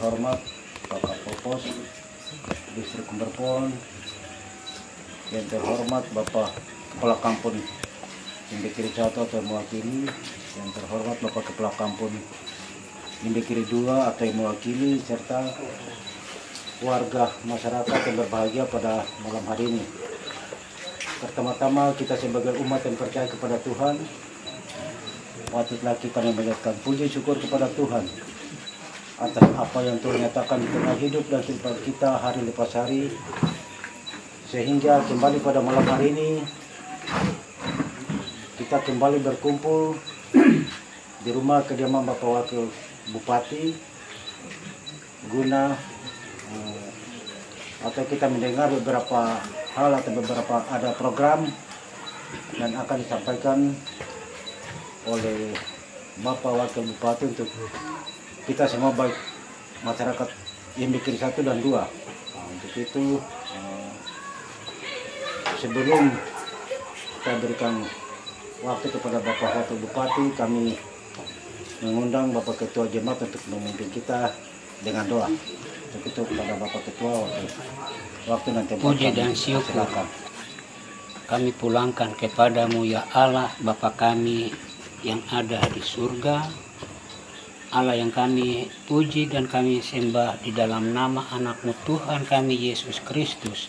terhormat Bapak Popos Distrik Kumberpon, yang terhormat Bapak Kepala Kampung Indekiri 1 atau mewakili, yang terhormat Bapak Kepala Kampung Indekiri 2 atau yang mewakili, serta warga masyarakat yang berbahagia pada malam hari ini. Pertama-tama kita sebagai umat yang percaya kepada Tuhan, patutlah kita memanjatkan puji syukur kepada Tuhan atas apa yang Tuhan nyatakan di tengah hidup dan kehidupan kita hari lepas hari, sehingga kembali pada malam hari ini kita kembali berkumpul di rumah kediaman Bapak Wakil Bupati guna atau kita mendengar beberapa hal atau beberapa ada program dan akan disampaikan oleh Bapak Wakil Bupati untuk kita semua, baik masyarakat Indekiri 1 dan 2. Untuk itu sebelum kita berikan waktu kepada Bapak Wakil Bupati, kami mengundang Bapak Ketua Jemaat untuk memimpin kita dengan doa. Untuk itu kepada Bapak Ketua, waktu nanti puji dan syukur silakan. kami pulangkan kepadamu ya Allah, Bapa kami yang ada di surga, Allah yang kami puji dan kami sembah di dalam nama anak-Mu Tuhan kami Yesus Kristus,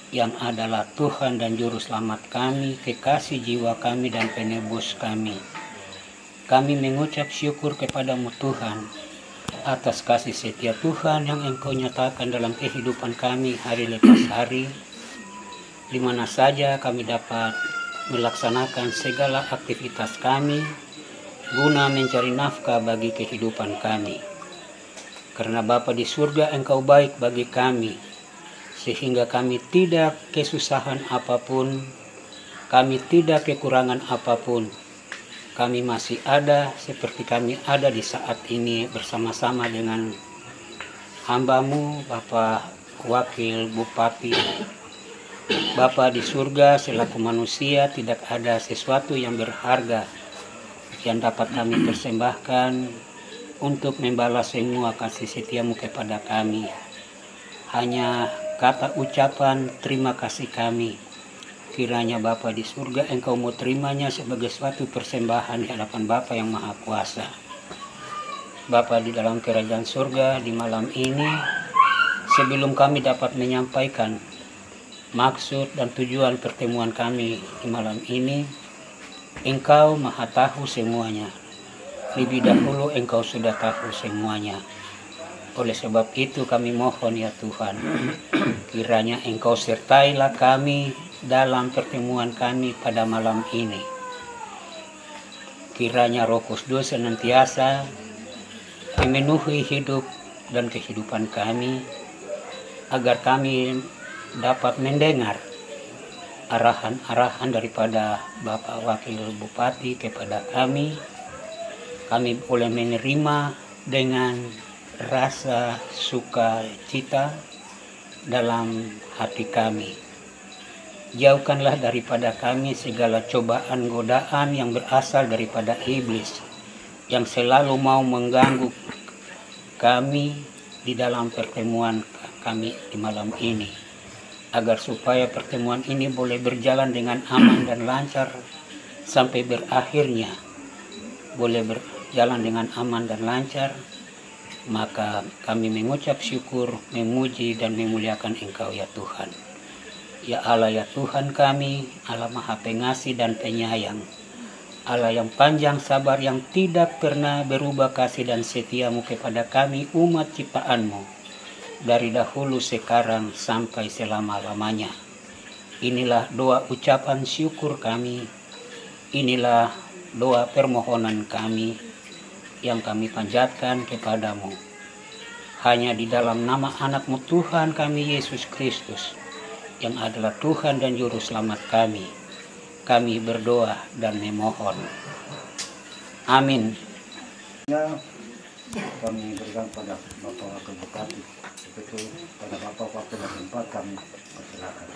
yang adalah Tuhan dan Juru Selamat kami, kekasih jiwa kami dan penebus kami. Kami mengucap syukur kepadamu Tuhan atas kasih setia Tuhan yang Engkau nyatakan dalam kehidupan kami hari lepas hari, di mana saja kami dapat melaksanakan segala aktivitas kami guna mencari nafkah bagi kehidupan kami. Karena Bapa di surga, Engkau baik bagi kami, sehingga kami tidak kesusahan apapun, kami tidak kekurangan apapun. Kami masih ada seperti kami ada di saat ini bersama-sama dengan hamba-Mu, Bapak Wakil Bupati. Bapa di surga, selaku manusia tidak ada sesuatu yang berharga yang dapat kami persembahkan untuk membalas semua kasih setiamu kepada kami. Hanya kata ucapan terima kasih kami. Kiranya Bapa di surga, Engkau mau terimanya sebagai suatu persembahan di hadapan Bapa yang Maha Kuasa. Bapa di dalam kerajaan surga, di malam ini sebelum kami dapat menyampaikan maksud dan tujuan pertemuan kami di malam ini, Engkau Maha tahu semuanya. Lebih dahulu Engkau sudah tahu semuanya. Oleh sebab itu kami mohon ya Tuhan, kiranya Engkau sertailah kami dalam pertemuan kami pada malam ini. Kiranya Roh Kudus senantiasa memenuhi hidup dan kehidupan kami, agar kami dapat mendengar arahan-arahan daripada Bapak Wakil Bupati kepada kami. Kami boleh menerima dengan rasa sukacita dalam hati kami. Jauhkanlah daripada kami segala cobaan godaan yang berasal daripada iblis, yang selalu mau mengganggu kami di dalam pertemuan kami di malam ini, agar supaya pertemuan ini boleh berjalan dengan aman dan lancar sampai berakhirnya boleh berjalan dengan aman dan lancar. Maka kami mengucap syukur, memuji dan memuliakan Engkau ya Tuhan. Ya Allah ya Tuhan kami, Allah Maha Pengasih dan Penyayang, Allah yang panjang sabar, yang tidak pernah berubah kasih dan setiamu kepada kami umat ciptaanmu, dari dahulu sekarang sampai selama-lamanya. Inilah doa ucapan syukur kami, inilah doa permohonan kami yang kami panjatkan kepadamu. Hanya di dalam nama anak-Mu Tuhan kami Yesus Kristus, yang adalah Tuhan dan Juru Selamat kami berdoa dan memohon. Amin. Ya, kami berikan pada Bapak Wakil Bupati, betul pada Bapak Wakil Tempat kami persilakan.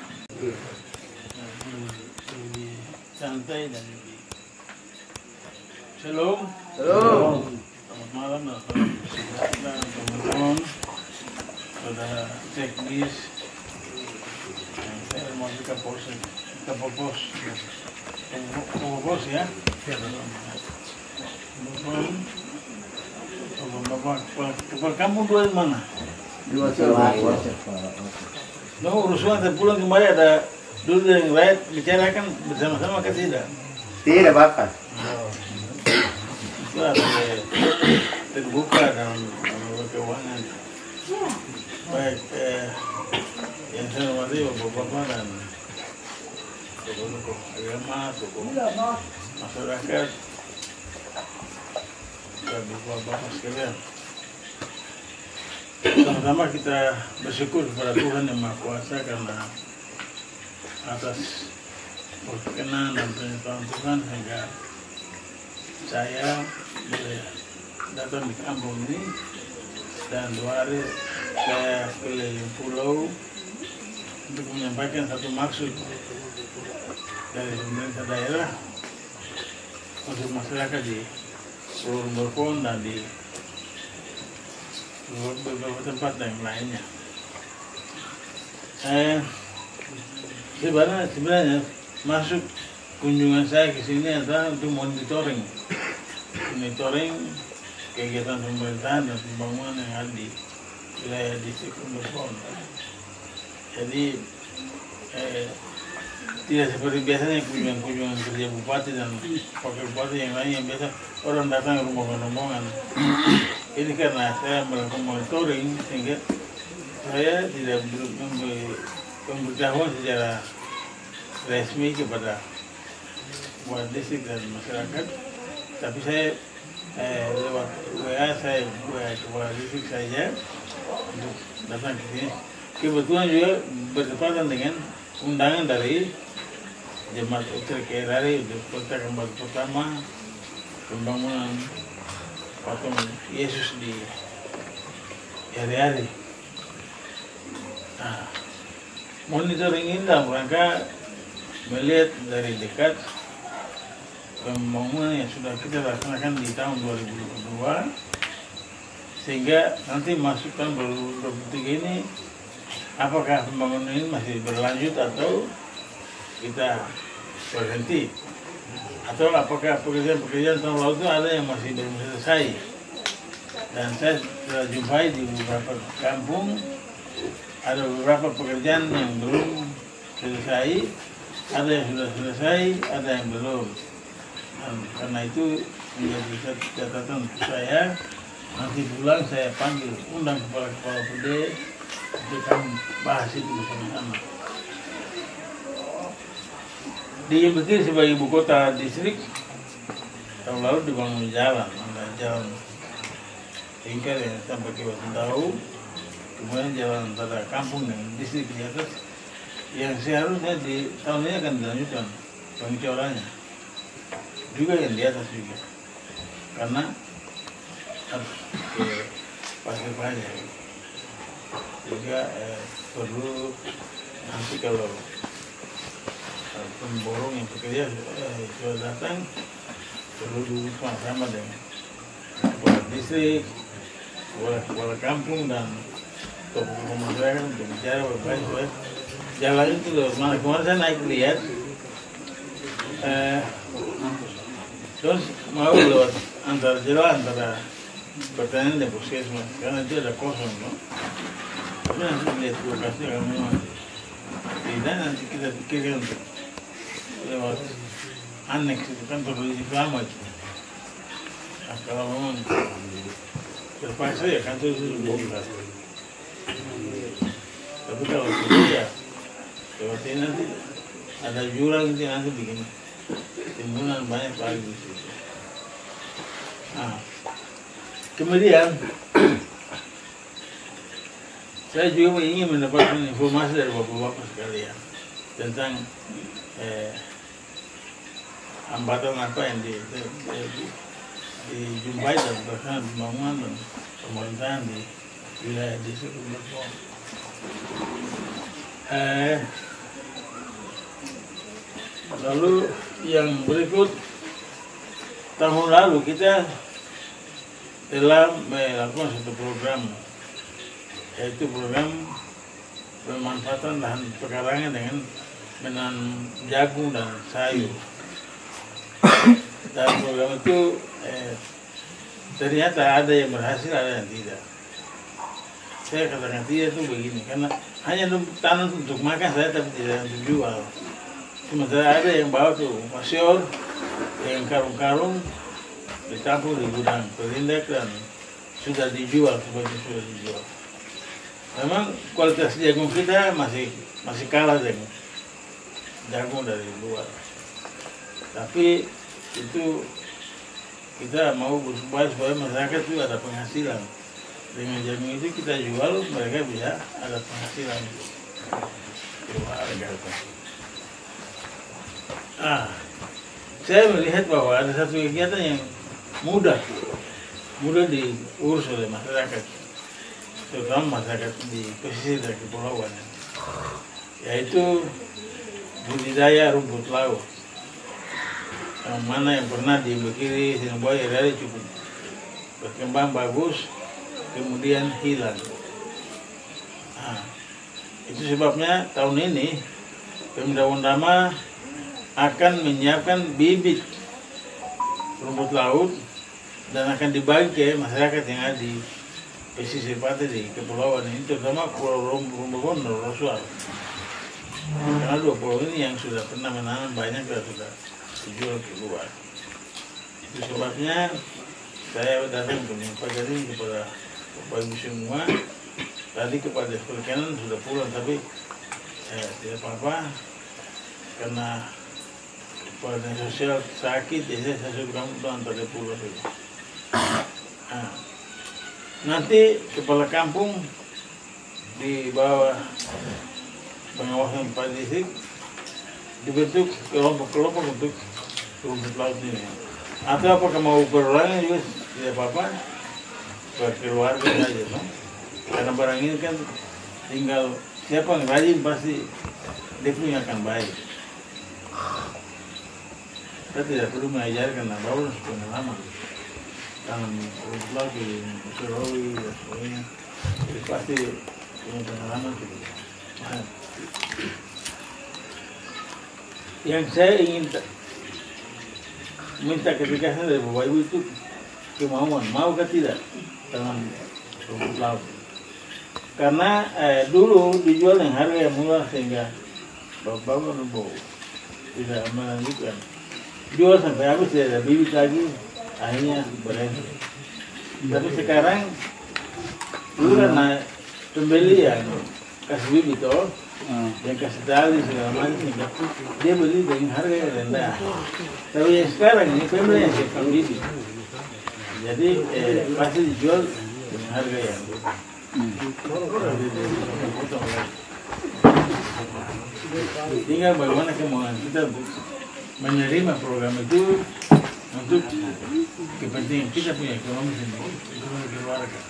Santai dan Shalom. Shalom. Selamat malam dan teman-teman pada teknis. Saya mau ke pos ya. Bapak kampung dua di mana? Dua Pak. No, urusan saya pulang kembali ada dulu yang rakyat bicarakan bersama-sama ke tidak? Tidak Bapak. Itu ada terbuka dalam keuangan. Baik, yang saya hormati Bapak-Bapak dan tokoh agama, tokoh masyarakat, dan Bapak-Bapak sekalian. Pertama kita bersyukur kepada Tuhan Yang Maha Kuasa karena atas perkenan dan pengetahuan Tuhan sehingga saya boleh datang di kampung ini, dan 2 hari saya keliling pulau untuk menyampaikan satu maksud dari pemerintah daerah untuk masyarakat di Pulau Rumberpon dan di beberapa tempat yang lainnya. Sebenarnya masuk kunjungan saya ke sini adalah untuk monitoring kegiatan pemerintahan dan pembangunan yang ada di wilayah distrik Rumberpon. Jadi tidak seperti biasanya kunjungan kerja bupati dan wakil bupati yang lain yang biasa orang datang ke rombongan-rombongan. Ini karena saya melakukan monitoring sehingga saya tidak memberi pemberitahuan secara resmi kepada buat distrik dan masyarakat, tapi saya lewat WA saya kepada distrik saja untuk datang ke sini. Kebetulan juga bertepatan dengan undangan dari Jemaat Utri Kerari untuk kota kembali pertama pembangunan patung Yesus di hari-hari. Nah, monitoring ini dalam rangka melihat dari dekat pembangunan yang sudah kita laksanakan di tahun 2022, sehingga nanti masuk tahun 2023 ini apakah pembangunan ini masih berlanjut atau kita berhenti, atau apakah pekerjaan-pekerjaan tahun lalu itu ada yang masih belum selesai. Dan saya sudah jumpai di beberapa kampung ada beberapa pekerjaan yang belum selesai, ada yang sudah selesai, ada yang belum. Dan karena itu menjadi satu catatan untuk saya. Nanti pulang saya panggil, undang kepala-kepala PD, kita bahas itu bersama-sama. Di Bekir sebagai ibu kota distrik, tahun lalu dibangun jalan, ada jalan tingkat yang sampai ke Batu Tahu, kemudian jalan antara kampung dan distrik di atas, yang seharusnya di tahun ini akan dilanjutkan pengecorannya, juga yang di atas juga, karena harus ke pasir panjang, juga perlu nanti kalau pemborong yang bekerja sudah datang, perlu duduk sama dengan kepala distrik, kepala kampung dan tokoh masyarakat untuk bicara berbagai supaya jalan itu lewat mana. Kemarin saya naik lihat, terus mau lewat antara pertanian dan puskesmas, karena itu ada kosong, no? Tapi nanti lihat lokasinya kalau memang tidak, nanti kita pikirkan untuk lewat aneks itu kan polisi lama itu. Nah, kalau memang terpaksa ya kantor itu dibongkar. Tapi kalau tidak ya lewat ini nanti ada jurang itu nanti bikin timbunan banyak lagi di situ. Nah, kemudian saya juga ingin mendapatkan informasi dari bapak-bapak sekalian tentang hambatan apa yang dijumpai dalam pelaksanaan pembangunan dan pemerintahan di wilayah distrik Kumbang. Lalu yang berikut, tahun lalu kita telah melakukan satu program, yaitu program pemanfaatan lahan pekarangan dengan menanam jagung dan sayur. Dan program itu ternyata ada yang berhasil, ada yang tidak. Saya katakan tidak itu begini, karena hanya tanam untuk makan saya, tapi tidak untuk jual. Sementara ada yang bawa ke Masyur dengan karung-karung ditampung di gudang perindak dan sudah dijual, sebagian sudah dijual. Memang kualitas jagung kita masih kalah dengan jagung dari luar. Tapi itu kita mau supaya masyarakat itu ada penghasilan. Dengan jagung itu kita jual, mereka bisa ada penghasilan. Saya melihat bahwa ada satu kegiatan yang mudah diurus oleh masyarakat, terutama masyarakat di pesisir dan kepulauan, yaitu budidaya rumput laut. Yang mana yang pernah di Bekiri, Sinumbuaya, dari cukup berkembang bagus, kemudian hilang. Itu sebabnya tahun ini Pemda Wondama akan menyiapkan bibit rumput laut dan akan dibagi ke masyarakat yang ada di pesisir pantai di kepulauan ini, terutama Pulau Rombongan dan Rosual. Karena dua pulau ini yang sudah pernah menanam banyak dan sudah dijual keluar. Itu sebabnya saya datang untuk menyampaikan ini kepada Bapak Ibu semua. Tadi kepada perkenan sudah pulang, tapi tidak apa-apa karena kepala sosial sakit, jadi saya suruh kamu pulang pada pulau saja. Nanti kepala kampung di bawah pengawasan Pak Distrik dibentuk kelompok-kelompok untuk rumput laut ini. Atau apakah mau perorangan juga tidak apa-apa, buat keluarga saja, no? Karena barang ini kan tinggal siapa yang rajin pasti dia punya akan baik. Kita tidak perlu mengajarkan bahwa pengalaman tanam rumput laut di Surawi dan sebagainya, jadi pasti punya pengalaman juga. Yang saya ingin minta ketegasan dari Bapak Ibu itu kemauan, mau ke tidak dalam rumput laut. Karena dulu dijual yang harga yang murah sehingga bapak-bapak tidak melanjutkan. Jual sampai habis tidak ada bibit lagi, akhirnya berhenti. Tapi sekarang dulu karena pembeli yang kasih bibit yang kasih tali segala macam, dia beli dengan harga yang rendah. Tapi yang sekarang ini pembeli yang siapkan bibit, jadi pasti dijual dengan harga yang tinggal bagaimana kemauan kita untuk menerima program itu untuk kepentingan kita punya ekonomi sendiri, ekonomi keluarga.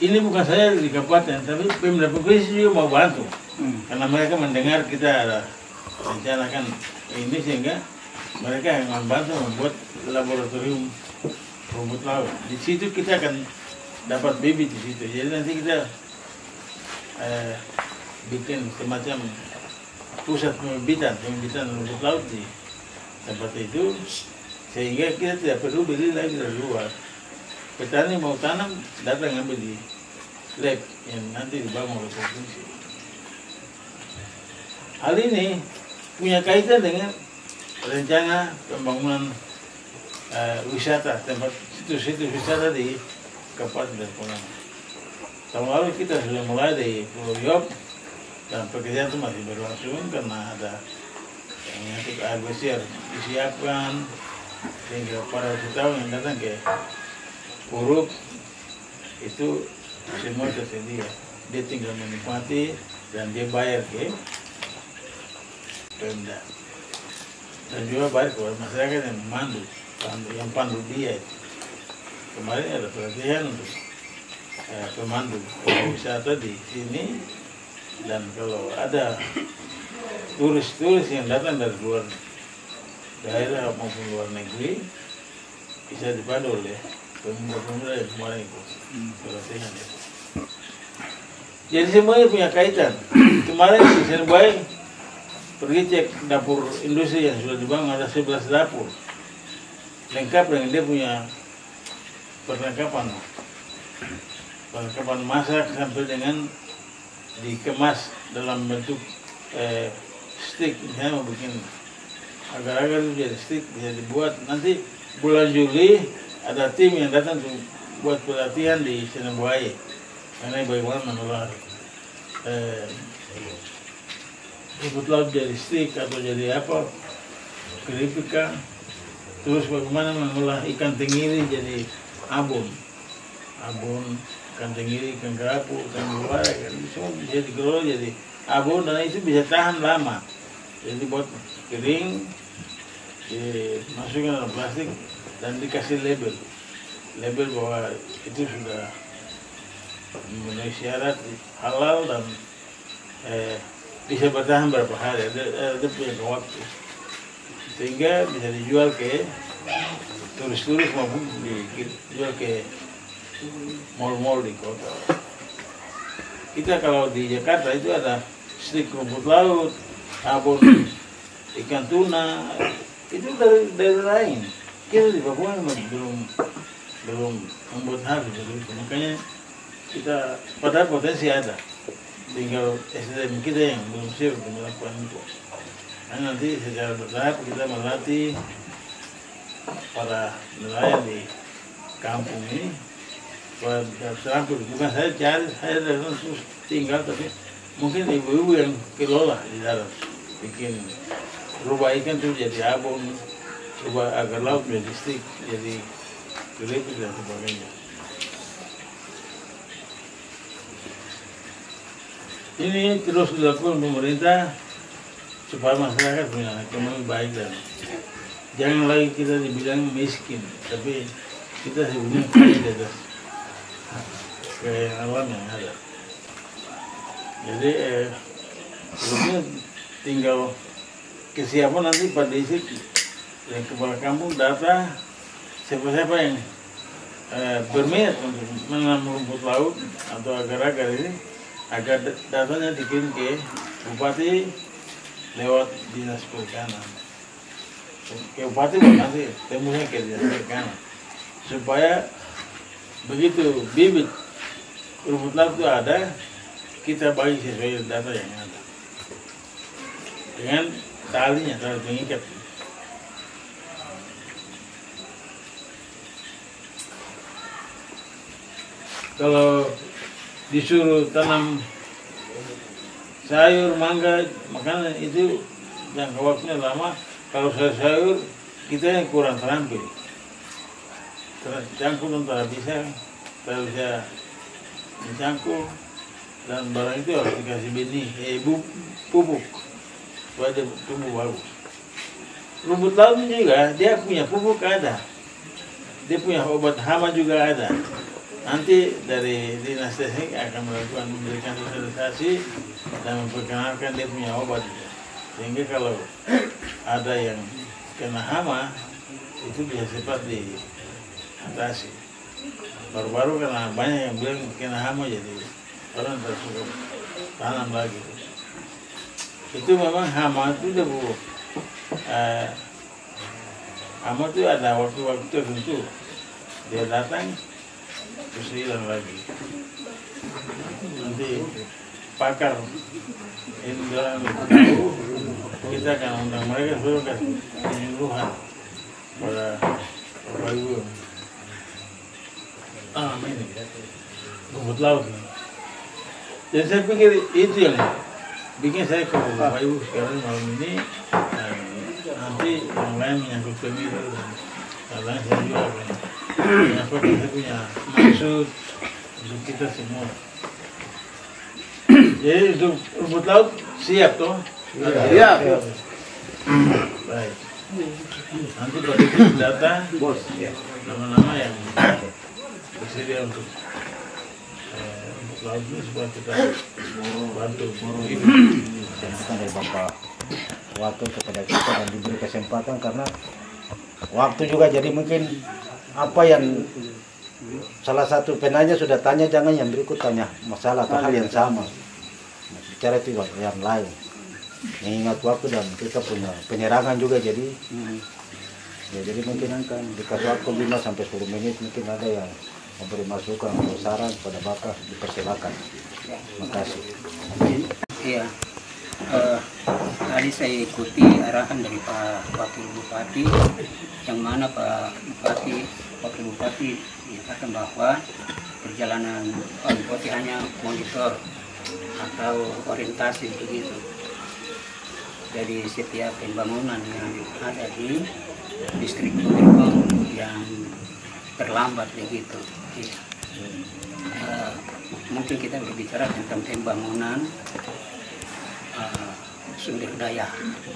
Ini bukan saya di kabupaten, tapi Pemda provinsi juga mau bantu, karena mereka mendengar kita ada rencanakan ini sehingga mereka yang membantu membuat laboratorium rumput laut. Di situ kita akan dapat bibit di situ. Jadi nanti kita bikin semacam pusat pembibitan rumput laut di tempat itu, sehingga kita tidak perlu beli lagi dari luar. Petani mau tanam datang ambil di lab yang nanti dibangun oleh provinsi. Hal ini punya kaitan dengan rencana pembangunan wisata, tempat situs-situs wisata di Kabupaten Depok. Tahun lalu kita sudah mulai di Pulau Yob, dan pekerjaan itu masih berlangsung karena ada yang nyangkut air bersih disiapkan, sehingga para wisatawan yang datang ke Puruk itu semua tersedia. Dia tinggal menikmati dan dia bayar ke Pemda. Dan juga bayar kepada masyarakat yang pandu dia. Kemarin ada pelatihan untuk pemandu wisata di sini, dan kalau ada turis-turis yang datang dari luar daerah maupun luar negeri bisa dipandu oleh pemuda-pemuda yang kemarin ikut pelatihan. Jadi semuanya punya kaitan. Kemarin di Serbai pergi cek dapur industri yang sudah dibangun, ada 11 dapur lengkap dengan dia punya perlengkapan masak sampai dengan dikemas dalam bentuk stick. Misalnya mau bikin agar-agar itu jadi stick, bisa dibuat. Nanti bulan Juli ada tim yang datang untuk buat pelatihan di Senembuaya mengenai bagaimana mengolah rumput laut jadi stick atau jadi apa, keripik. Terus bagaimana mengolah ikan tenggiri jadi abon, ikan tenggiri, ikan kerapu, ikan buaya, semua bisa dikelola jadi abon, dan itu bisa tahan lama. Jadi buat kering, dimasukkan dalam plastik dan dikasih label bahwa itu sudah memenuhi syarat halal dan bisa bertahan berapa hari, ada punya waktu, sehingga bisa dijual ke turis-turis maupun dijual ke mal-mal di kota. Kita kalau di Jakarta itu ada stik rumput laut, abon ikan tuna, itu dari lain. Kita di Papua belum membuat hal begitu. Makanya kita pada potensi ada, tinggal SDM kita yang belum siap untuk melakukan itu. Nah, nanti secara bertahap kita melatih para nelayan di kampung ini supaya bisa terampil. Bukan saya cari, saya datang terus tinggal, tapi mungkin ibu-ibu yang kelola di dalam, bikin rubah ikan itu jadi abon, rubah agar laut menjadi stick, jadi keripik dan sebagainya. Ini terus dilakukan pemerintah supaya masyarakat punya ekonomi baik, dan jangan lagi kita dibilang miskin, tapi kita sebenarnya kaya di atas kekayaan alam yang ada. Jadi sebetulnya tinggal kesiapan nanti pada isi yang kepala kampung data siapa-siapa yang berminat untuk menanam rumput laut atau agar-agar ini, agar datanya dikirim ke bupati lewat dinas perikanan. Ke bupati nanti temunya ke dinas perikanan supaya begitu bibit rumput laut itu ada, kita bagi sesuai data yang ada dengan talinya, tali pengikat. Kalau disuruh tanam sayur, mangga, makanan itu jangka waktunya lama. Kalau sayur kita yang kurang terampil, cangkul tak bisa mencangkul, dan barang itu harus dikasih benih, pupuk supaya dia tumbuh bagus. Rumput laut juga dia punya pupuk ada, dia punya obat hama juga ada. Nanti dari dinas teknik akan memberikan sosialisasi dan memperkenalkan dia punya obat, sehingga kalau ada yang kena hama itu bisa cepat diatasi. Baru-baru karena banyak yang bilang kena hama, jadi orang tak suka tanam lagi. Itu memang hama itu udah hama itu ada waktu-waktu tertentu dia datang terus hilang lagi. Nanti pakar ini bilang kita akan undang mereka suruh kasih penyuluhan pada Bapak Ibu. Ini rumput laut. Jadi saya pikir itu yang bikin saya ke Bapak Ibu sekarang malam ini. Nanti yang lain menyangkut pemilu dan lain saya juga akan menyampaikan saya punya maksud untuk kita semua. Jadi untuk rumput laut siap toh? Siap. Baik. Nanti pada data nama-nama yang bersedia untuk laut ini supaya kita bantu. Bukan dari Bapak waktu kepada kita dan diberi kesempatan karena waktu juga, jadi mungkin apa yang salah satu penanya sudah tanya, jangan yang berikut tanya masalah atau hal yang sama, bicara itu yang lain, mengingat waktu dan kita punya penyerangan juga, jadi ya, jadi mungkin akan dikasih waktu 5-10 menit, mungkin ada yang memberi masukan atau saran kepada Bapak, dipersilakan. Terima kasih. Iya, tadi saya ikuti arahan dari Pak Wakil Bupati, yang mana Pak Wakil Bupati menyatakan bahwa perjalanan Pak Bupati hanya monitor atau orientasi begitu. Jadi setiap pembangunan yang ada di distrik Bumirbang yang terlambat begitu. Ya. Mungkin kita berbicara tentang pembangunan sumber daya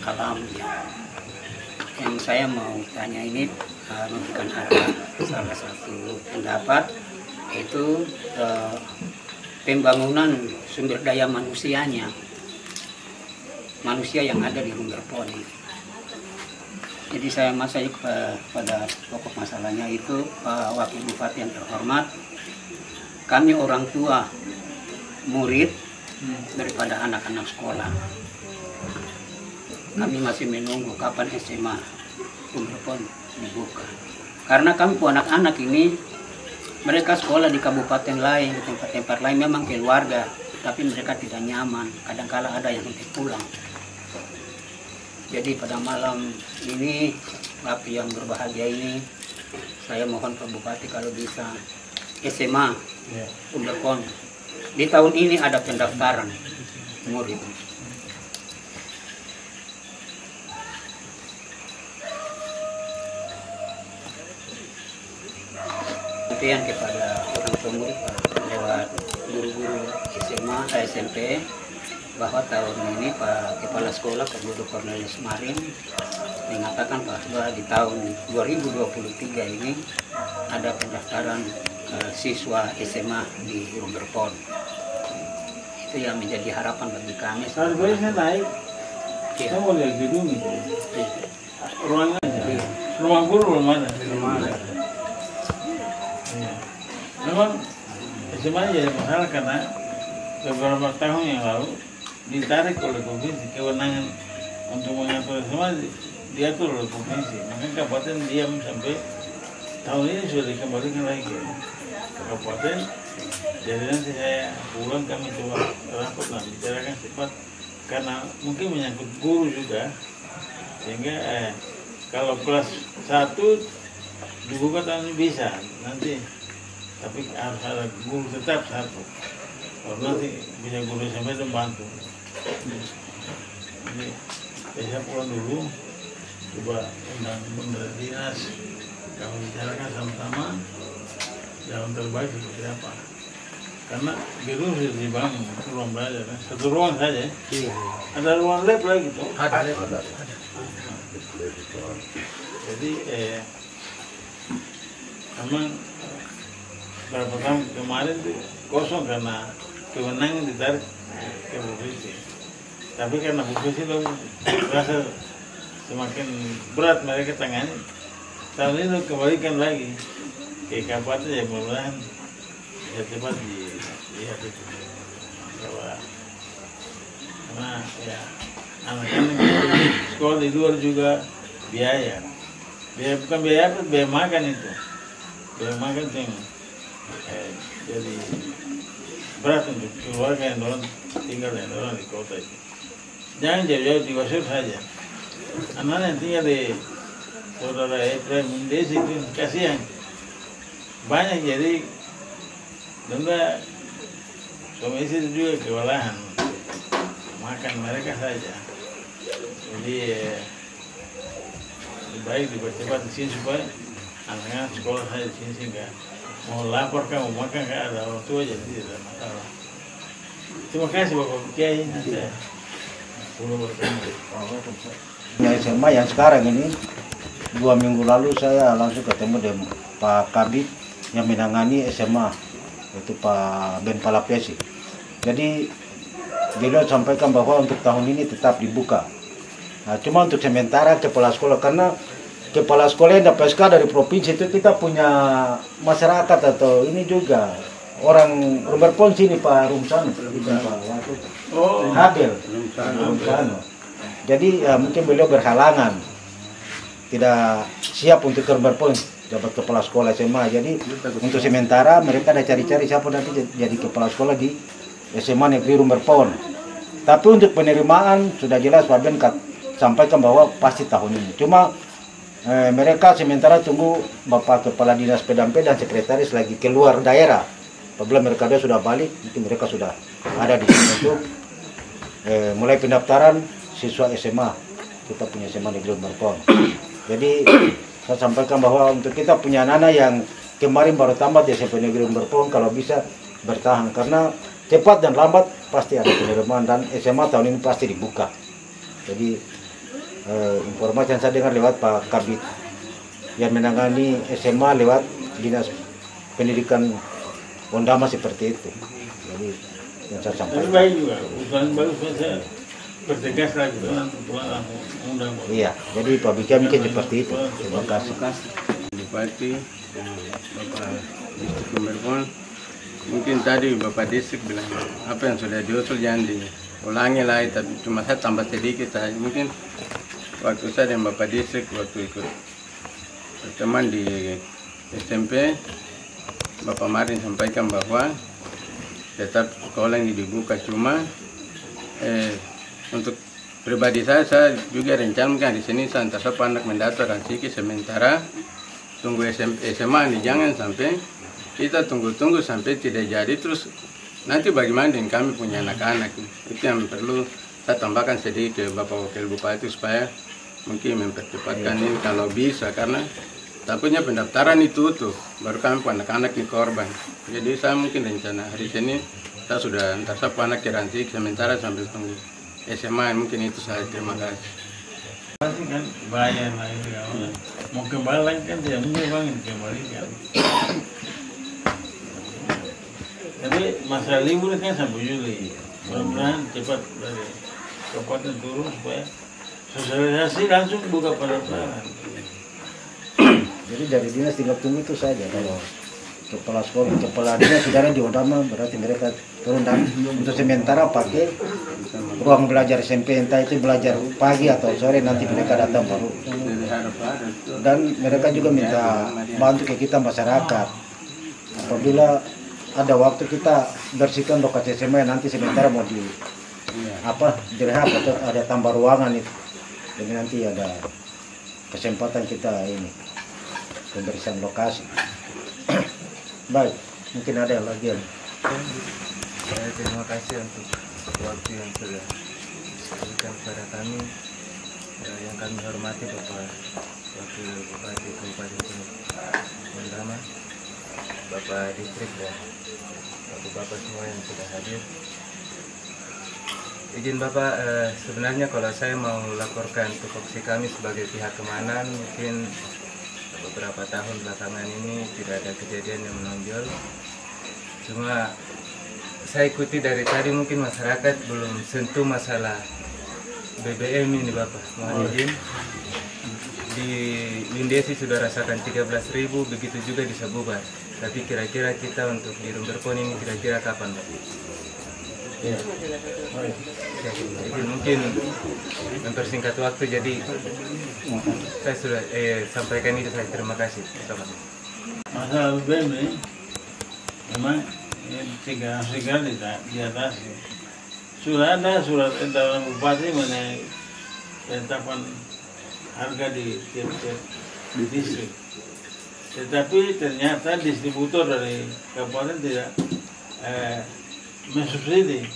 alam ya. Yang saya mau tanya ini memberikan arah salah satu pendapat, yaitu pembangunan sumber daya manusianya, manusia yang ada di Rumberpon. Jadi saya masuk pada pokok masalahnya itu, Pak Wakil Bupati yang terhormat, kami orang tua murid daripada anak-anak sekolah, kami masih menunggu kapan SMA Rumberpon dibuka. Karena kami pun anak-anak ini, mereka sekolah di kabupaten lain, di tempat-tempat lain, memang keluarga, tapi mereka tidak nyaman. Kadang-kala ada yang nanti pulang. Jadi pada malam ini, api yang berbahagia ini, saya mohon Pak Bupati kalau bisa SMA Rumberpon. Di tahun ini ada pendaftaran murid. Kemudian kepada orang tua murid lewat guru-guru SMA, SMP, bahwa tahun ini Pak Kepala Sekolah Pak Guru Cornelius Marin mengatakan bahwa di tahun 2023 ini ada pendaftaran siswa SMA di Rumberpon. Itu yang menjadi harapan bagi kami. Kalau boleh saya naik, kita mau lihat gedung itu, ruangan aja. Rumah guru belum ada. Memang SMA jadi masalah karena beberapa tahun yang lalu ditarik oleh provinsi, kewenangan untuk mengatur SMA diatur oleh provinsi. Maka kabupaten diam sampai tahun ini sudah dikembalikan lagi. ke kabupaten. Jadi nanti saya pulang kami coba rapat lah bicarakan cepat karena mungkin menyangkut guru juga sehingga kalau kelas 1 dibuka tahun ini bisa nanti, tapi harus ada guru tetap 1 kalau nanti bisa guru sampai itu bantu. Jadi saya pulang dulu coba undang bendera dinas kami bicarakan sama-sama yang terbaik seperti apa. Karena gedung sudah dibangun, ruang belajar, satu ruang saja. Iya. Ada ruang lab lagi tuh. Ada. Jadi memang beberapa tahun kemarin itu kosong karena kewenangan ditarik ke provinsi. Tapi karena provinsi itu merasa semakin berat mereka tangani, tahun ini kembalikan lagi ke kabupaten yang mudah-mudahan ya cepat dilihat itu karena ya anak-anak sekolah di luar juga biaya bukan biaya apa, biaya makan itu yang jadi berat untuk keluarga yang orang tinggal dan orang di kota itu. Jangan jauh-jauh di Wasur saja, anak yang tinggal di saudara Efraim Desi itu kasihan banyak, jadi Tunda suami istri juga kewalahan makan mereka saja. Jadi lebih baik dipercepat di sini supaya anak-anak sekolah saja di sini sehingga mau lapor kan mau makan kan ada orang tua jadi tidak masalah. Terima kasih Bapak Kiai. Saya perlu bertemu. Ya SMA yang sekarang ini 2 minggu lalu saya langsung ketemu dengan Pak Kabit yang menangani SMA, itu Pak Ben Palapesi. Jadi beliau sampaikan bahwa untuk tahun ini tetap dibuka. Nah, cuma untuk sementara kepala sekolah, karena kepala sekolah yang dapat SK dari provinsi itu kita punya masyarakat atau ini juga orang Rumberpon sini Pak Rumsano, Habel Rumsano. Jadi mungkin beliau berhalangan, tidak siap untuk ke Rumberpon dapat kepala sekolah SMA. Jadi untuk sementara mereka ada cari-cari siapa nanti jadi kepala sekolah di SMA Negeri Rumberpon. Tapi untuk penerimaan sudah jelas Pak Ben sampaikan bahwa pasti tahun ini. Cuma mereka sementara tunggu Bapak Kepala Dinas PDAMP dan Sekretaris lagi keluar daerah. Apabila mereka sudah balik, mungkin mereka sudah ada di sini untuk mulai pendaftaran siswa SMA. Kita punya SMA Negeri Rumberpon. Jadi saya sampaikan bahwa untuk kita punya anak yang kemarin baru tamat di SMP Negeri Rumberpon, kalau bisa bertahan karena cepat dan lambat pasti ada penerimaan dan SMA tahun ini pasti dibuka. Jadi informasi yang saya dengar lewat Pak Kabit yang menangani SMA lewat Dinas Pendidikan Ondama seperti itu. Jadi yang saya sampaikan. Lebih baik juga, usulan bagus saya bertegas lagi untuk pulang undang. Iya, jadi Pak Bika mungkin seperti itu. Terima kasih. Bupati, Bapak Distrik Rumberpon, mungkin tadi Bapak Distrik bilang apa yang sudah diusul jangan diulangi lagi, tapi cuma saya tambah sedikit saja. Mungkin waktu saya dan Bapak Distrik waktu ikut berteman di SMP, Bapak Marin sampaikan bahwa tetap sekolah ini dibuka, cuma untuk pribadi saya juga rencana kan di sini saya antar anak mendaftar dan siki sementara tunggu SMA ini, jangan sampai kita tunggu sampai tidak jadi terus nanti bagaimana dengan kami punya anak-anak. Itu yang perlu saya tambahkan sedikit ke Bapak Wakil Bupati supaya mungkin mempercepatkan ini kalau bisa, karena takutnya pendaftaran itu tuh baru kami anak-anak ini korban. Jadi saya mungkin rencana hari ini saya sudah antar anak ke Ransik sementara sambil tunggu SMA. Mungkin itu saya, terima kasih. Pasti kan bayar lagi kalau mau kembali lagi kan tidak mungkin bang dikembalikan. Tapi masa libur kan sampai Juli, mudah-mudahan cepat dari kabupaten turun supaya sosialisasi langsung buka pendaftaran. Jadi dari dinas tinggal tunggu itu saja. Kalau kepala sekolah, kepala dinas saudara di Ondama berarti mereka turun dan untuk sementara pakai ruang belajar SMP, entah itu belajar pagi atau sore, nanti mereka datang baru. Dan mereka juga minta bantu ke kita masyarakat. apabila ada waktu kita bersihkan lokasi semen, nanti sementara mau di direhab atau ada tambah ruangan itu, jadi nanti ada kesempatan kita ini pembersihan lokasi. Baik, mungkin ada yang lagi. Terima kasih untuk waktu yang sudah berikan kepada kami, yang kami hormati Bapak Wakil Bupati Kabupaten Kendama, Bapak Distrik dan Bapak semua yang sudah hadir. Izin Bapak, sebenarnya kalau saya mau laporkan tupoksi kami sebagai pihak keamanan, mungkin beberapa tahun belakangan ini tidak ada kejadian yang menonjol. Cuma saya ikuti dari tadi, mungkin masyarakat belum sentuh masalah BBM ini Bapak. Mohon izin. Di Windesi sudah rasakan 13.000, begitu juga di Sabubar. Tapi kira-kira kita untuk di Rumberpon ini kira-kira kapan Bapak? Ya. Jadi mungkin mempersingkat waktu, jadi saya sudah sampaikan itu saja. Terima kasih. Masalah BBM ini memang tiga di atas. Sudah ada surat edaran bupati mengenai penetapan harga di tiap-tiap distrik. Tetapi ternyata distributor dari kabupaten tidak mensubsidi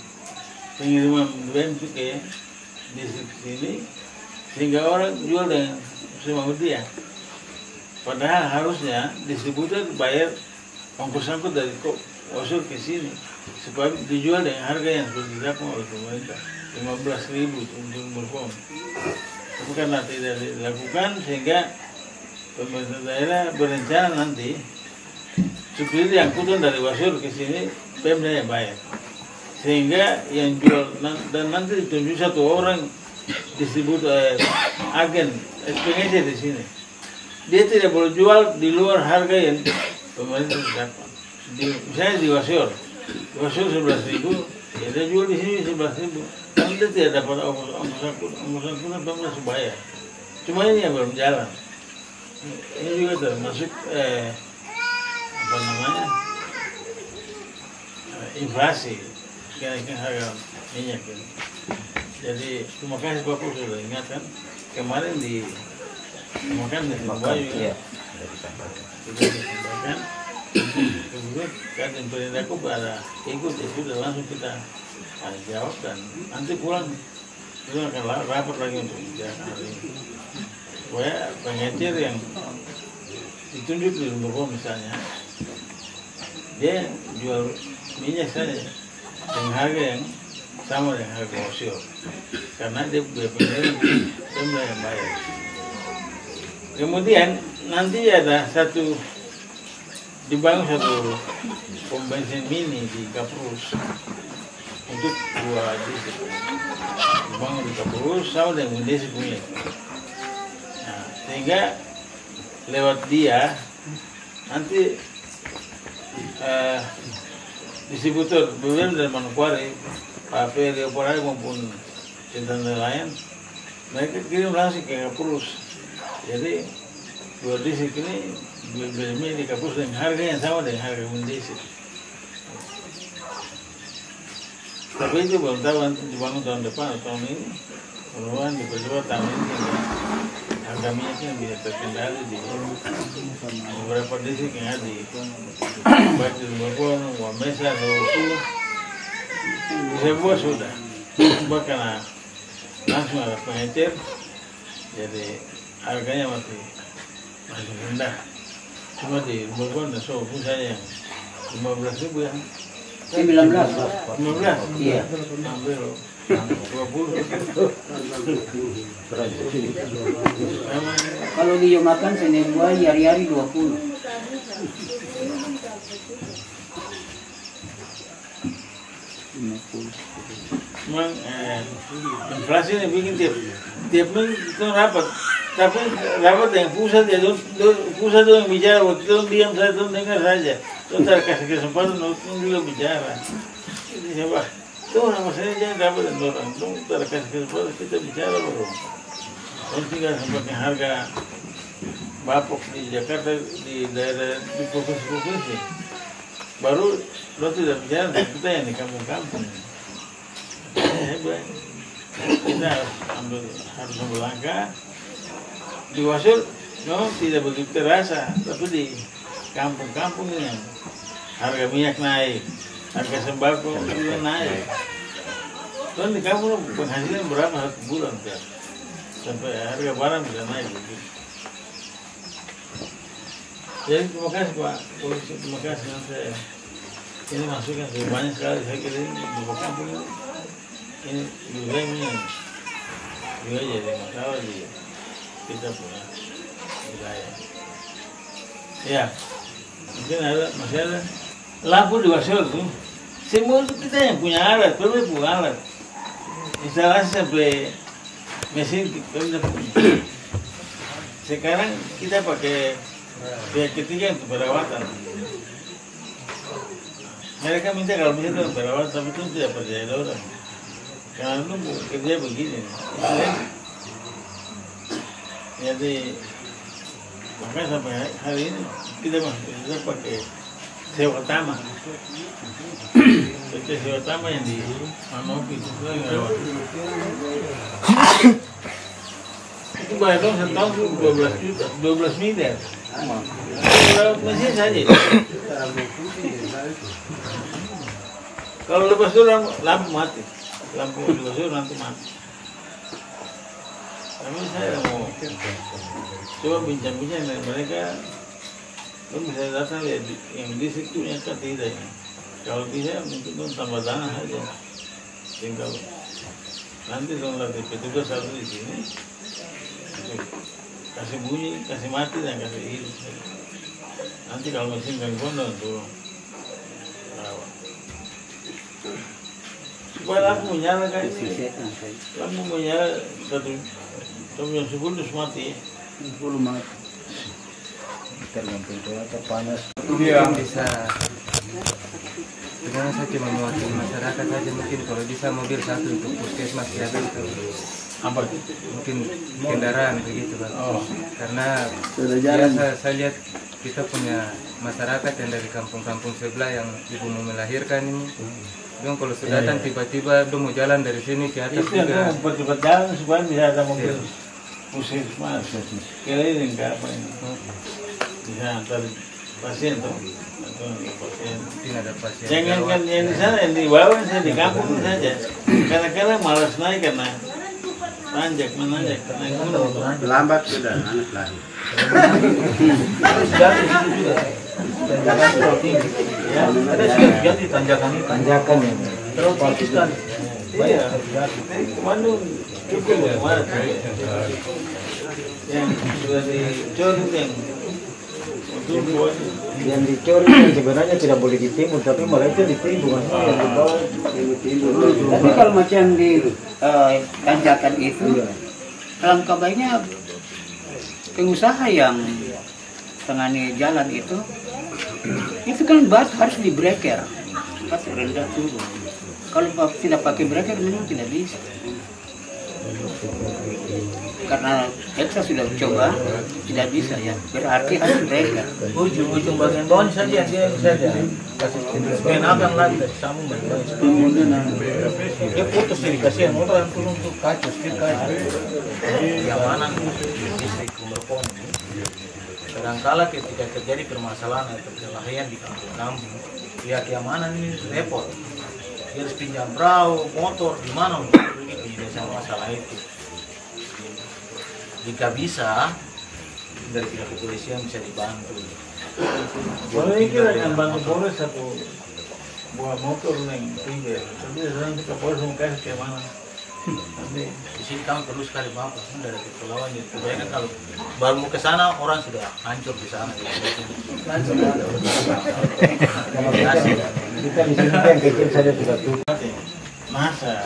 pengiriman BBM itu ke distrik sini, sehingga orang jual dengan semau dia. Padahal harusnya distributor bayar ongkos-ongkos dari Wasur ke sini supaya dijual dengan harga yang sudah ditetapkan oleh pemerintah, 15.000 untuk berpom. Tapi karena tidak dilakukan, sehingga pemerintah daerah berencana nanti subsidi angkutan dari Wasur ke sini Pemda yang bayar, sehingga yang jual dan nanti ditunjuk satu orang distributor agen SPNC di sini. Dia tidak boleh jual di luar harga yang pemerintah tetapkan. Misalnya di Wasur 11.000, ya dia jual di sini 11.000. Nanti tidak dapat ongkos angkutan Pemda bayar. Cuma ini yang belum jalan. Ini juga termasuk inflasi, kenaikan harga minyak ini. Jadi terima kasih Bapak sudah ingatkan. Kemarin di makan di Bayu ya, sudah disampaikan. Kemudian Kadin Perindahku pada ikut, ya sudah langsung kita jawab, dan nanti pulang kita akan rapat lagi untuk bicara hari ini. Supaya pengecer yang ditunjuk di Rumberpon misalnya, dia jual minyak saja dengan harga yang sama dengan harga Wasur, karena dia Pemda yang bayar. Kemudian nanti ada dibangun satu pom bensin mini di Kaprus untuk 2 distrik. Dibangun di Kaprus sama dengan Windesi punya. Nah, sehingga lewat dia nanti distributor BBM dan Manokwari, Pak Ferry Oporai maupun Cinta Nelayan, mereka kirim langsung ke Kaprus. Jadi 2 distrik ini BBM di Kaprus dengan harga yang sama dengan harga Windesi. Tapi itu belum tahu nanti dibangun tahun depan atau tahun ini. Mudah-mudahan dipercepat tahun ini sehingga harga minyaknya bisa terkendali di beberapa distrik yang ada di baik di Rumberpon, Wamesa, Solo, semua sudah. Cuma karena langsung ada pengecer, jadi harganya masih rendah. Cuma di Rumberpon dan Solo pun saja yang 15.000 ya. 19. 15? Iya. Hampir 20. Kalau dia makan Senin buah hari-hari 20. Memang inflasi ini bikin tiap minggu itu rapat, tapi rapat yang pusat ya, pusat yang bicara, waktu itu diam saja, itu dengar saja, itu kasih kesempatan untuk juga bicara. Jadi siapa? Tuh nama saya jangan rapat dengan orang, itu kasih kesempatan kita bicara baru. Kalau tinggal seperti harga bapok di Jakarta, di daerah di provinsi-provinsi, baru lo tidak bicara dengan kita yang di kampung-kampung. Kita harus ambil langkah. Di Wasul memang tidak begitu terasa, tapi di kampung-kampung ini harga minyak naik, harga sembako juga naik. Kan di kampung penghasilan berapa satu bulan kan? Sampai harga barang bisa naik begitu. Jadi terima kasih Pak Polisi, terima kasih nanti ini masukan saya banyak sekali. Saya kira ini di kampung ini juga jadi masalah di kita punya wilayah. Ya, mungkin masih ada lampu di Wasul tuh. Semua itu kita yang punya alat, perlu punya alat. Instalasi sampai mesin kita punya. Sekarang kita pakai pihak ketiga untuk perawatan. Mereka minta kalau bisa itu perawatan, tapi itu tidak percaya orang. Karena itu kerja begini. Jadi makanya sampai hari ini kita masih pakai sewa utama. Sewa utama yang di Manopi itu yang lewat. Itu bayar dong setahun 12 juta, 12 miliar. Lewat mesin saja. Kalau lepas itu lampu mati. Lampu di Wasul nanti mati. Tapi saya mau coba bincang-bincang dengan mereka. Kan bisa datang lihat yang di situ kan tidak ya. Kalau bisa mungkin tambah tanah saja. Tinggal nanti dong lagi petugas satu di sini. Kasih bunyi, kasih mati dan kasih hidup. Nanti kalau mesin gangguan untuk rawat. Supaya lampu menyala kayak ini. Lampu menyala satu jam 10 terus mati. 10 mati. Tergantung cuaca panas. Dia bisa. Sekarang saya cuma mewakili masyarakat saja, mungkin kalau bisa mobil satu untuk puskesmas ya itu. Apa? Mungkin kendaraan begitu Pak. Karena Sudah jalan. saya lihat kita punya masyarakat yang dari kampung-kampung sebelah yang ibu mau melahirkan ini. Dong kalau sudah datang tiba-tiba dia mau jalan dari sini ke atas Itu yang juga. cepat-cepat jalan supaya bisa ada mobil puskesmas. Keliling ke apa ini? Bisa antar pasien tuh. Pasien. Mungkin ada pasien. Jangankan yang di sana, yang di bawah saya di kampung saja. Kadang-kadang malas naik karena tanjak, menanjak, naik gunung. Lambat sudah anak lahir. Tanjakan terlalu tinggi. Ya, ada juga di tanjakan itu. Tanjakan ya. Terlalu tinggi sekali. Iya. Bandung cukup kemana? Yang sudah dicuri yang Yang dicuri yang sebenarnya tidak boleh ditimbun, tapi malah itu ditimbun. Yang di bawah ditimbun. Tapi kalau macam di tanjakan itu, alangkah baiknya pengusaha yang tengani jalan itu kan batu harus di breaker, batu rendah turun. Kalau tidak pakai breaker memang tidak bisa. Karena Eksa sudah coba, tidak bisa ya. Berarti harus breaker. ujung bagian bawah saja dia kasih kenakan lagi dari sambung dia putus jadi kasihan motor yang turun tuh kacau sedikit kacau. Yang mana distrik Kumberpon kadangkala ketika terjadi permasalahan atau kelahiran di kampung-kampung pihak yang mana ini repot, dia harus pinjam perahu motor di mana untuk pergi penyelesaian masalah itu. Jika bisa dari pihak kepolisian bisa dibantu. Kalau ini kita akan bantu Polres satu buah motor yang pinggir. Tapi sekarang kita Polres mau kasih ke mana? Nanti di sini kami perlu sekali bapak dari kepulauan itu. Kebanyakan kalau baru mau ke sana orang sudah hancur di sana. Hancur. Kita di sini yang kecil saja sudah tutup. Masa?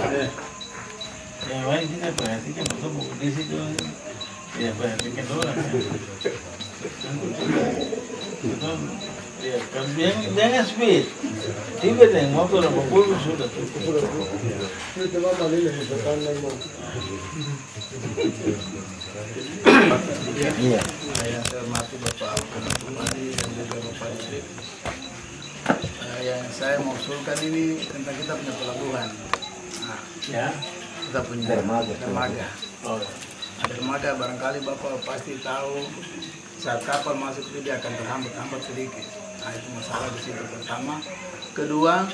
Yang lain kita perhatikan betul di situ. Ya perhatikan orang. Betul. Ya, jangan speed. Tiba dengan motor apa pun sudah tutup. Iya. Saya hormati Bapak Bupati dan juga Bapak Distrik. yang saya mau usulkan ini tentang kita punya pelabuhan. Nah, Ya. kita punya dermaga. Oh. Dermaga barangkali Bapak pasti tahu saat kapal masuk itu dia akan terhambat sedikit. Nah itu masalah di situ pertama. Kedua,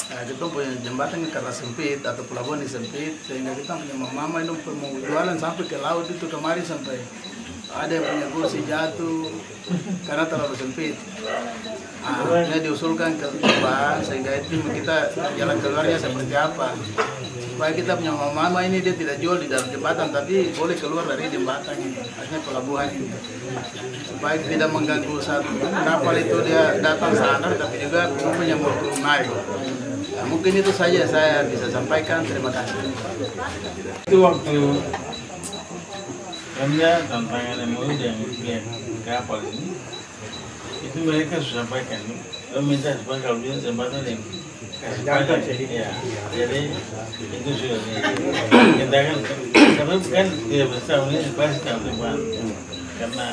kita punya jembatan karena sempit atau pelabuhan sempit sehingga kita punya mama itu mau jualan sampai ke laut itu kemarin sampai ada yang punya kursi jatuh karena terlalu sempit. Nah, diusulkan ke depan sehingga itu kita jalan keluarnya seperti apa supaya kita punya mama ini dia tidak jual di dalam jembatan tapi boleh keluar dari jembatan ini, artinya pelabuhan ini supaya tidak mengganggu satu kapal itu dia datang sana tapi juga punya mau naik. Nah, mungkin itu saja saya bisa sampaikan. Terima kasih. Itu waktu Pemda tantangan MOU yang punya kapal ini, itu mereka sudah sampaikan, lo minta supaya kalau dia jembatan yang kasih pajak, ya, jadi itu sudah dikatakan, tapi kan tidak besar ini pasti tahun depan, karena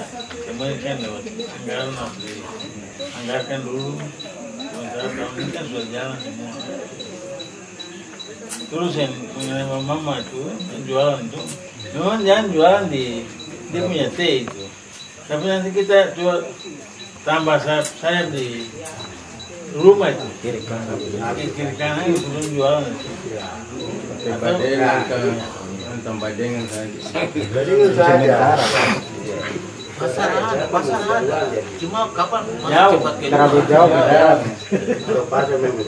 kemarin kan lewat anggaran harus dianggarkan dulu, sementara tahun ini kan sudah jalan semua. Terus yang mengenai mama itu, yang jualan itu, memang jangan jualan di dia punya T itu, tapi nanti kita jual tambah sayap di rumah itu kiri kanan itu belum jualan itu. Tambah dengan saja. Pasar ada, cuma kapan jauh, Terlalu jauh kan?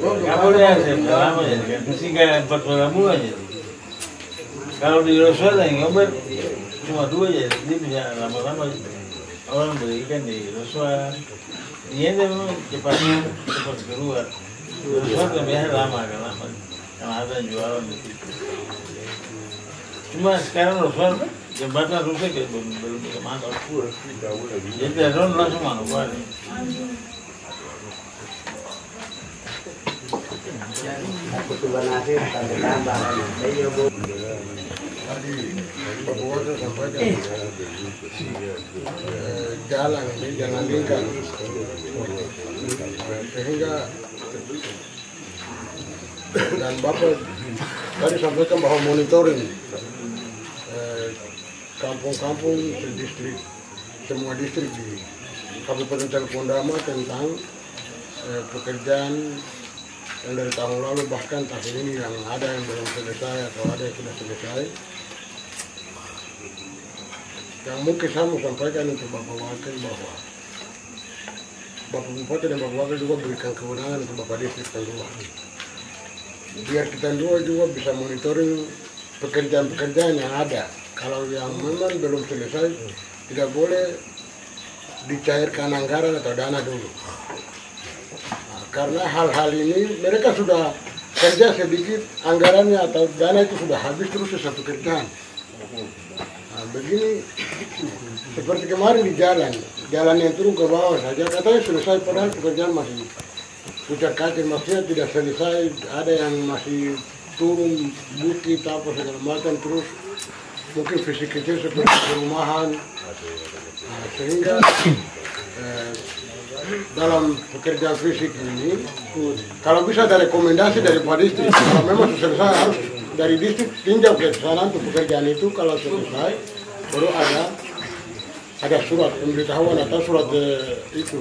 nggak boleh ya lama jadi kan, mesti kayak 4 bulan jadi. Kalau di Roswell yang ngobrol cuma 2 jadi dia bisa lama-lama orang beli ikan di Roswell. Dia memang cepat keluar. Roswell kan biasa lama karena ada jualan di situ. Cuma sekarang Roswell jembatan rusak ya belum bisa masuk. Jadi drone langsung masuk balik. Aku coba nasi tambah. Tadi Pak Bupati sampaikan jalan ini jangan lingkar sehingga dan Bapak tadi sampaikan bahwa monitoring kampung-kampung distrik semua distrik di Kabupaten Telukondama tentang pekerjaan yang dari tahun lalu bahkan tahun ini yang ada yang belum selesai atau ada yang sudah selesai. Yang mungkin saya mau sampaikan untuk Bapak Wakil bahwa Bapak Bupati dan Bapak Wakil juga berikan kewenangan untuk Bapak Distrik Tandua. Biar kita dua juga bisa monitoring pekerjaan-pekerjaan yang ada. Kalau yang memang belum selesai, tidak boleh dicairkan anggaran atau dana dulu. Nah, karena hal-hal ini mereka sudah kerja sedikit, anggarannya atau dana itu sudah habis terus satu kerjaan. Nah, begini seperti kemarin di jalan yang turun ke bawah saja katanya selesai padahal pekerjaan masih pucat kacir, maksudnya tidak selesai, ada yang masih turun bukit apa segala macam, terus mungkin fisik kecil seperti perumahan. Nah, sehingga dalam pekerjaan fisik ini kalau bisa ada rekomendasi dari Pak Distrik, kalau memang selesai harus dari distrik tinjau ke sana untuk pekerjaan itu. Kalau selesai baru ada surat pemberitahuan atau surat itu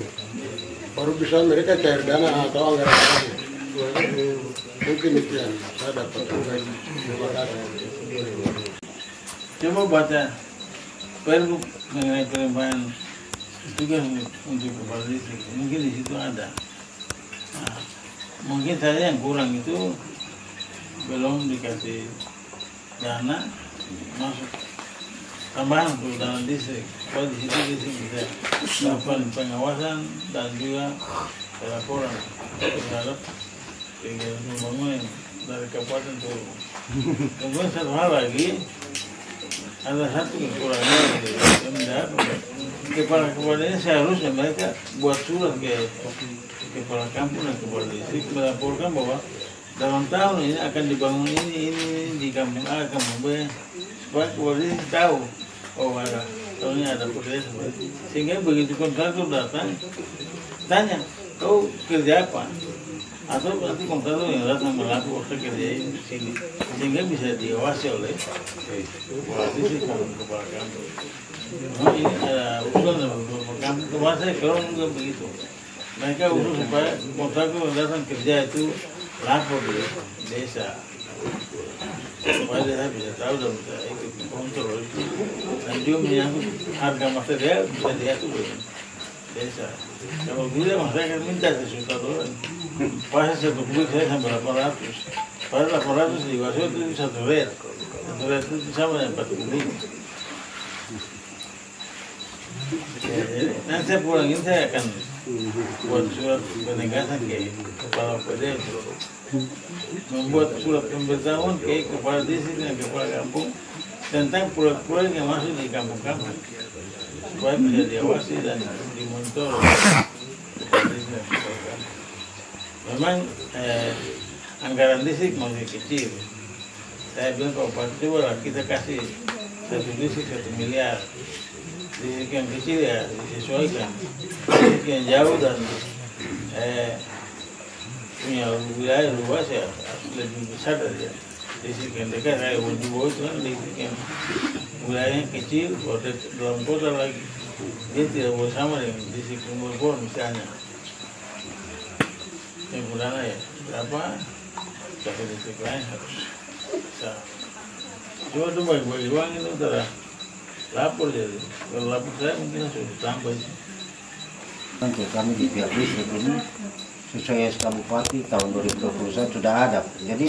baru bisa mereka cair dana atau anggaran lagi. Mungkin itu yang saya dapat. Terima kasih. Coba baca pergub mengenai penerimaan tugas untuk kepala distrik, mungkin di situ ada. Nah, mungkin saja yang kurang itu belum dikasih dana masuk tambahan untuk dana distrik. Kalau di situ distrik bisa melakukan pengawasan dan juga laporan terhadap kegiatan pembangunan dari kabupaten turun. Kemudian satu hal lagi, ada satu kekurangan di Pemda. Kepala ini seharusnya mereka buat surat ke kepala kampung dan kepala distrik melaporkan bahwa dalam tahun ini akan dibangun ini di kampung A, kampung B, supaya kepala distrik tahu oh ada tahun ini ada pekerjaan seperti itu. Sehingga begitu kontraktor datang tanya kau kerja apa, atau nanti kontraktor yang datang melakukan kerja ini di sini sehingga bisa diawasi oleh kepala distrik maupun kepala kantor. Memang ini ada usulan dari beberapa kampung, kemarin saya kalau juga begitu. Mereka usul supaya kontraktor yang datang kerja itu lapor di desa supaya desa bisa tahu dan bisa ikut kontrol itu, dan juga menyangkut harga material bisa diatur dengan desa. Kalau tidak masyarakat minta $1 pas satu kubik saya sampai 800, padahal 800 di Waso itu 1 red itu sama dengan 4 kubik. Jadi nanti saya pulang ini saya akan buat surat penegasan ke kepala PD, membuat surat pemberitahuan ke kepala distrik dan kepala kampung tentang proyek-proyek yang masuk di kampung-kampung supaya bisa diawasi dan dimonitor. Memang anggaran distrik masih kecil. Saya bilang kalau coba kita kasih satu distrik 1 miliar. Distrik yang kecil ya disesuaikan. Distrik yang jauh dan punya wilayah luas ya lebih besar dari distrik yang dekat kayak Wondiwo itu kan distrik yang wilayahnya kecil, dalam kota lagi. Dia tidak boleh sama dengan distrik Umur misalnya. Yang gudana ya berapa, satu distrik lain harus bisa. Cuma tuh bagi-bagi uang itu udah lapor jadi. Kalau lapor saya mungkin sudah ditambah itu. Nanti kami di pihak distrik ini sesuai SK Bupati tahun 2021 sudah ada. Jadi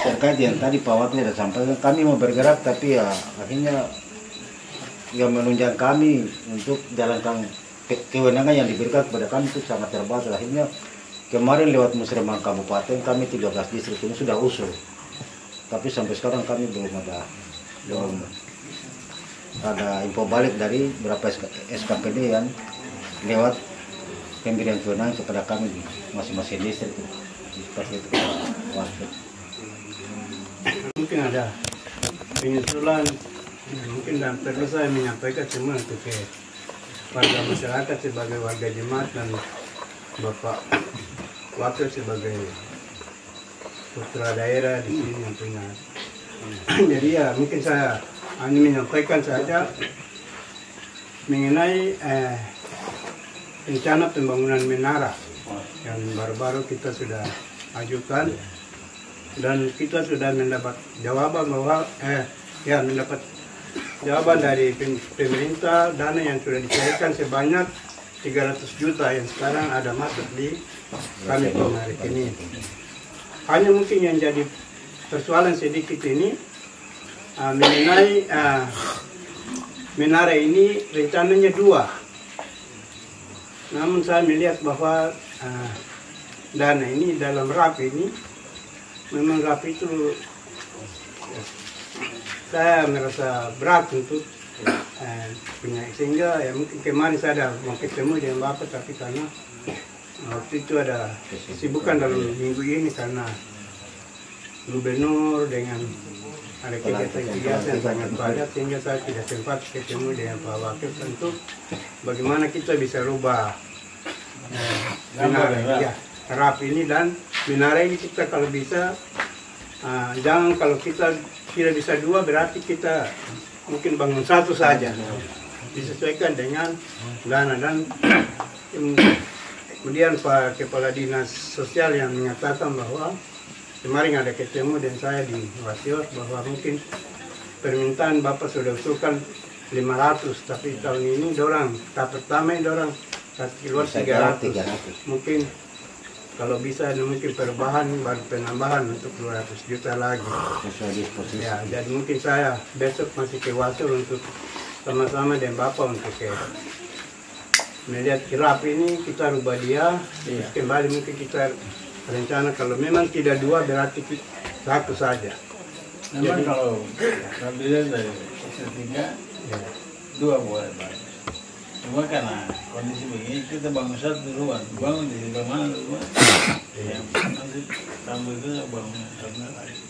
terkait yang tadi Pak Wakil sudah sampaikan, kami mau bergerak tapi ya akhirnya yang menunjang kami untuk jalankan kewenangan yang diberikan kepada kami itu sangat terbatas. Akhirnya kemarin lewat Musrembang Kabupaten kami 13 distrik ini sudah usul, tapi sampai sekarang kami belum ada info balik dari berapa SKPD yang lewat pemberian kewenangan kepada kami di masing-masing distrik itu. Seperti itu. Mungkin ada penyusulan, mungkin dan perlu saya menyampaikan semua untuk ke warga masyarakat sebagai warga jemaat dan Bapak Wakil sebagai putra daerah di sini yang punya. Jadi ya mungkin saya hanya menyampaikan saja mengenai rencana pembangunan menara yang baru-baru kita sudah ajukan dan kita sudah mendapat jawaban bahwa mendapat jawaban dari pemerintah, dana yang sudah dicairkan sebanyak 300 juta yang sekarang ada masuk di kami hari ini. Hanya mungkin yang jadi persoalan sedikit ini mengenai menara ini rencananya 2. Namun saya melihat bahwa dana ini dalam RAP ini memang RAP itu saya merasa berat untuk punya, sehingga ya mungkin kemarin saya ada mau ketemu dengan Bapak tapi karena waktu itu ada kesibukan dalam minggu ini karena gubernur dengan ada kegiatan yang sangat padat sehingga saya tidak sempat ketemu dengan Pak Wakil untuk bagaimana kita bisa rubah menara ya, RAP ini dan menara ini kita kalau bisa jangan, kalau kita tidak bisa 2 berarti kita mungkin bangun 1 saja, disesuaikan dengan dana. Dan kemudian Pak Kepala Dinas Sosial yang menyatakan bahwa kemarin ada ketemu dan saya di Wasior bahwa mungkin permintaan Bapak sudah usulkan 500, tapi tahun ini dorang tahap pertama ini dorang keluar 300. Mungkin kalau bisa mungkin perubahan baru penambahan untuk 200 juta lagi. Ya, jadi mungkin saya besok masih ke Wasior untuk sama-sama dengan Bapak untuk melihat RAP ini kita rubah dia, terus kembali mungkin kita rencana kalau memang tidak 2 berarti 1 saja. Memang kalau dilihat dari S3 2 boleh Pak. Cuma karena kondisi begini kita bangun 1 duluan, bangun di sebelah mana duluan, yang nanti tambah itu bangun 1 lagi.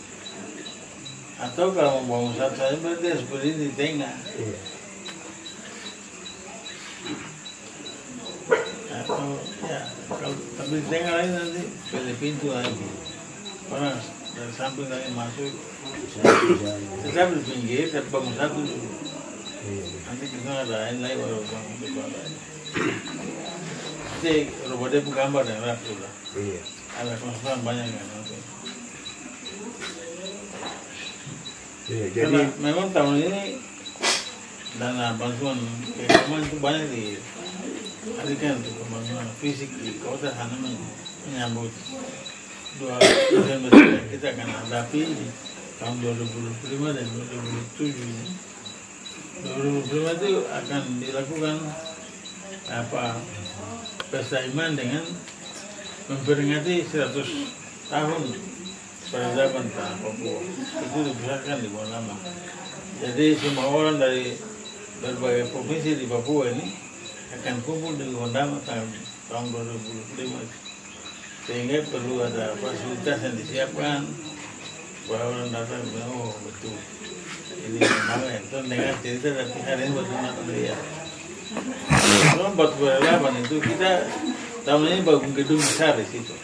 Atau kalau mau bangun 1 saja berarti seperti ini di tengah. Atau ya kalau tapi di tengah lagi nanti pada pintu lagi. Orang dari samping lagi masuk. Tetap di pinggir, tapi bangun satu dulu. Nanti kita ada lain lagi baru bangun kedua lagi. Jadi robotnya pun gambar yang rapi lah. Ada konsultan banyak yang nonton. Karena memang tahun ini dana bantuan keagamaan itu banyak dialihkan untuk pembangunan fisik di kota Hanama menyambut 2 Desember kita akan hadapi di tahun 2025 dan 2027 ini. 2025 itu akan dilakukan pesta iman dengan memperingati 100 tahun peradaban tanah Papua. Itu dibesarkan di Bonama. Jadi semua orang dari berbagai provinsi di Papua ini akan kumpul di Gondama tahun 2025. Sehingga perlu ada fasilitas yang disiapkan bahwa orang datang bilang, oh betul ini memang itu dengar cerita tapi hari ini betul nak lihat. Tahun 48 itu kita tahun ini bangun gedung besar di situ.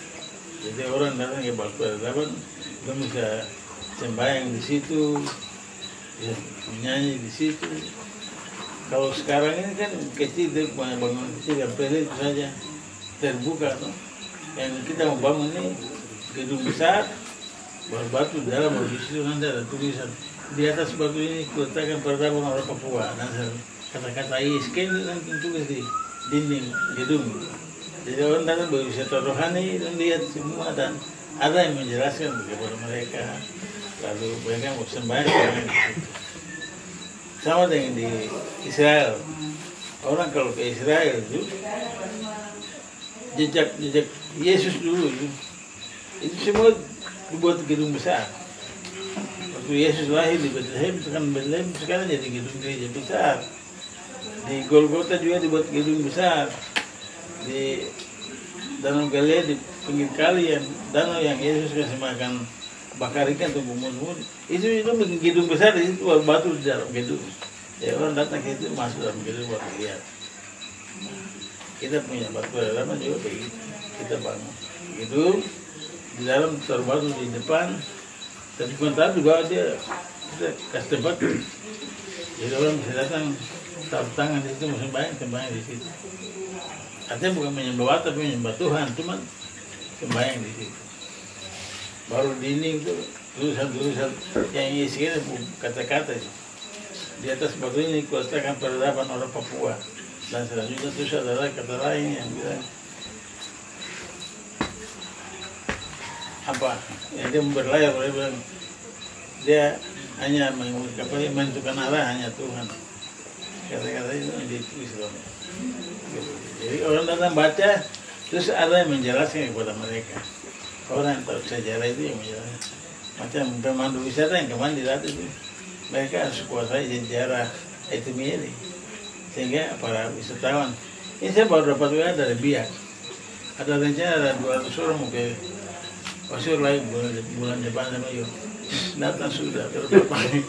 Jadi orang datang ke 48 kita bisa sembahyang di situ, ya, menyanyi di situ. Kalau sekarang ini kan kecil, bangunan kecil, yang pendek itu saja terbuka. No? Yang kita membangun ini gedung besar, batu di dalam, di situ nanti ada tulisan. Di atas batu ini kuletakkan peradaban orang Papua. Dan kata-kata isken nanti tulis di dinding gedung. Jadi orang datang berwisata rohani dan lihat semua dan ada yang menjelaskan kepada mereka. Lalu mereka mau sembahyang. Sama dengan di Israel. Orang kalau ke Israel itu jejak Yesus dulu itu semua dibuat gedung besar. Waktu Yesus lahir di Bethlehem, sekarang jadi gedung gereja besar. Di Golgota juga dibuat gedung besar. Di Danau Galilea di pinggir kali yang danau yang Yesus kasih makan bakar ikan untuk umur-umur itu bikin gedung besar di situ batu di dalam gedung. Ya orang datang ke situ masuk dalam gedung buat lihat. Kita punya batu lama juga begitu. Kita bangun gedung di dalam terbatu di depan. Tapi sementara juga dia kasih tempat. Jadi orang bisa datang taruh tangan di situ sembahyang di situ. Artinya bukan menyembah tapi menyembah Tuhan, cuman sembahyang di situ. Baru dinding itu tulisan-tulisan yang isinya kata-kata di atas batu ini kuletakkan peradaban orang Papua. Dan selanjutnya terus ada kata lain yang bilang apa? Yang dia berlayar, dia bilang dia hanya menentukan arah hanya Tuhan. Kata-kata itu ditulis dalam. Jadi orang datang baca, terus ada yang menjelaskan kepada mereka. Orang yang tahu sejarah itu yang menjelaskan. Macam pemandu wisata yang kemarin di Ratu itu, mereka harus kuasai sejarah itu mirip. Sehingga para wisatawan, ini saya baru dapat WA dari Biak. Ada rencana ada 200 orang mau ke Pasir lagi bulan depan sama yuk. Datang sudah terpakai.